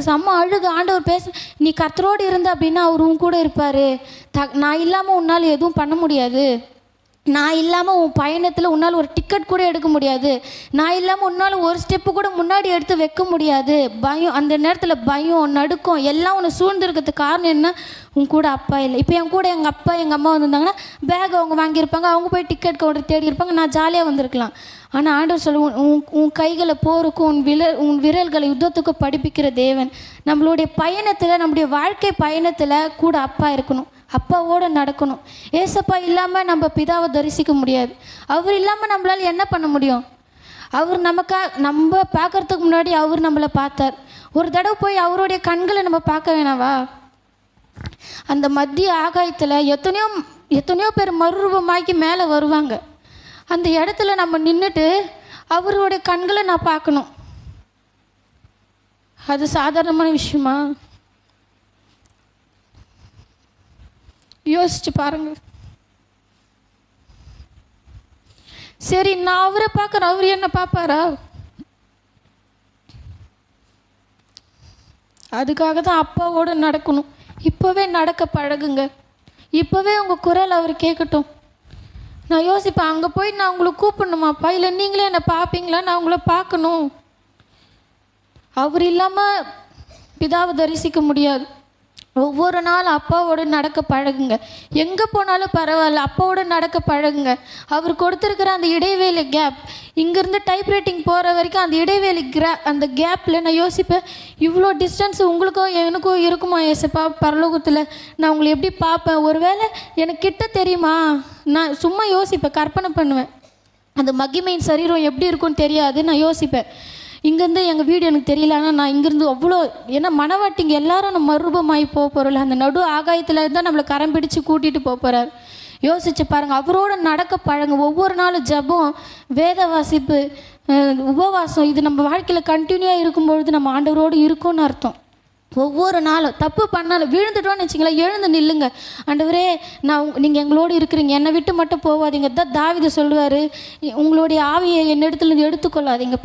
எனக்கு செம்ம அழுகு. ஆண்டவர் நீ கர்த்தரோடு இருந்த அப்படின்னா அவர் உன் கூட இருப்பார். நான் இல்லாமல் உன்னால் எதுவும் பண்ண முடியாது. நான் இல்லாமல் உன் பயணத்தில் உன்னால் ஒரு டிக்கெட் கூட எடுக்க முடியாது. நான் இல்லாமல் உன்னால் ஒரு ஸ்டெப்பு கூட முன்னாடி எடுத்து வைக்க முடியாது. பயம், அந்த நேரத்தில் பயம், நடுக்கம் எல்லாம் உன்னை சூழ்ந்துருக்கிறதுக்கு காரணம் என்ன? உன் கூட அப்பா இல்லை. இப்போ என் கூட எங்கள் அப்பா எங்கள் அம்மா வந்திருந்தாங்கன்னா பேக் அவங்க வாங்கியிருப்பாங்க, அவங்க போய் டிக்கெட் கவுண்டர் தேடி இருப்பாங்க, நான் ஜாலியாக வந்திருக்கலாம். ஆனால் ஆண்டவர் சொல்லுவோம், உன் கைகளை போருக்கும் உன் விரல்களை யுத்தத்துக்கும் படிப்பிக்கிற தேவன். நம்மளுடைய பயணத்தில், நம்முடைய வாழ்க்கை பயணத்தில் கூட அப்பா இருக்கணும், அப்பாவோடு நடக்கணும். ஏசப்பா இல்லாமல் நம்ம பிதாவை தரிசிக்க முடியாது. அவர் இல்லாமல் நம்மளால் என்ன பண்ண முடியும்? அவர் நம்ம பார்க்கறதுக்கு முன்னாடி அவர் நம்மளை பார்த்தார். ஒரு தடவை போய் அவருடைய கண்களை நம்ம பார்க்க வேணாவா? அந்த மத்திய ஆகாயத்தில் எத்தனையோ பேர் மறுரூபமாக்கி மேலே வருவாங்க. அந்த இடத்துல நம்ம நின்றுட்டு அவருடைய கண்களை நான் பார்க்கணும். அது சாதாரணமான விஷயமா? யோசிச்சு பாருங்க. சரி, நான் அவரை பார்க்குறேன், அவர் என்ன பார்ப்பாரா? அதுக்காக தான் அப்பாவோடு நடக்கணும். இப்போவே நடக்க பழகுங்க. இப்போவே உங்கள் குரல் அவர் கேட்கட்டும். நான் யோசிப்பேன், அங்கே போய் நான் உங்களை கூப்பிடணுமாப்பா, இல்லை நீங்களே என்னை பார்ப்பீங்களா? நான் உங்களை பார்க்கணும். அவர் இல்லாமல் பிதாவை தரிசிக்க முடியாது. ஒவ்வொரு நாள் அப்பாவோடு நடக்க பழகுங்க. எங்கே போனாலும் பரவாயில்ல, அப்பாவோடு நடக்க பழகுங்க. அவர் கொடுத்துருக்கிற அந்த இடைவேளை கேப், இங்கேருந்து டைப்ரைட்டிங் போகிற வரைக்கும் அந்த இடைவேளை அந்த கேப்பில் நான் யோசிப்பேன், இவ்வளோ டிஸ்டன்ஸ் உங்களுக்கும் எனக்கும் இருக்குமா ஏசப்பா பரலோகத்தில்? நான் உங்களை எப்படி பார்ப்பேன்? ஒருவேளை எனக்கு கிட்ட தெரியுமா? நான் சும்மா யோசிப்பேன், கற்பனை பண்ணுவேன். அந்த மகிமையின் சரீரம் எப்படி இருக்கும்னு தெரியாது. நான் யோசிப்பேன், இங்கேருந்து எங்கள் வீடு எனக்கு தெரியல, ஆனால் நான் இங்கேருந்து அவ்வளோ, ஏன்னா மனவாட்டிங்க எல்லாரும் நம்ம மறுரூபமாகி போக போகிறோம்ல, அந்த நடு ஆகாயத்தில் இருந்தால் நம்மளை கரம் பிடிச்சு கூட்டிகிட்டு போக போகிறார். யோசிச்சு பாருங்கள். அவரோட நடக்க பழங்க. ஒவ்வொரு நாளும் ஜெபம், வேத வாசிப்பு, உபவாசம், இது நம்ம வாழ்க்கையில் கண்டினியூவாக இருக்கும்பொழுது நம்ம ஆண்டவரோடு இருக்கும்னு அர்த்தம். ஒவ்வொரு நாளும் தப்பு பண்ணாலும் விழுந்துட்டோன்னு வச்சிங்களேன், எழுந்து நில்லுங்க. ஆண்டவரே, நீங்கள் எங்களோடு இருக்கிறீங்க, என்னை விட்டு மட்டும் போகாதீங்க. தான் தாவீது சொல்லுவார், உங்களுடைய ஆவியை என்னிடத்துல எடுத்துக்கொள்ளாதீங்க.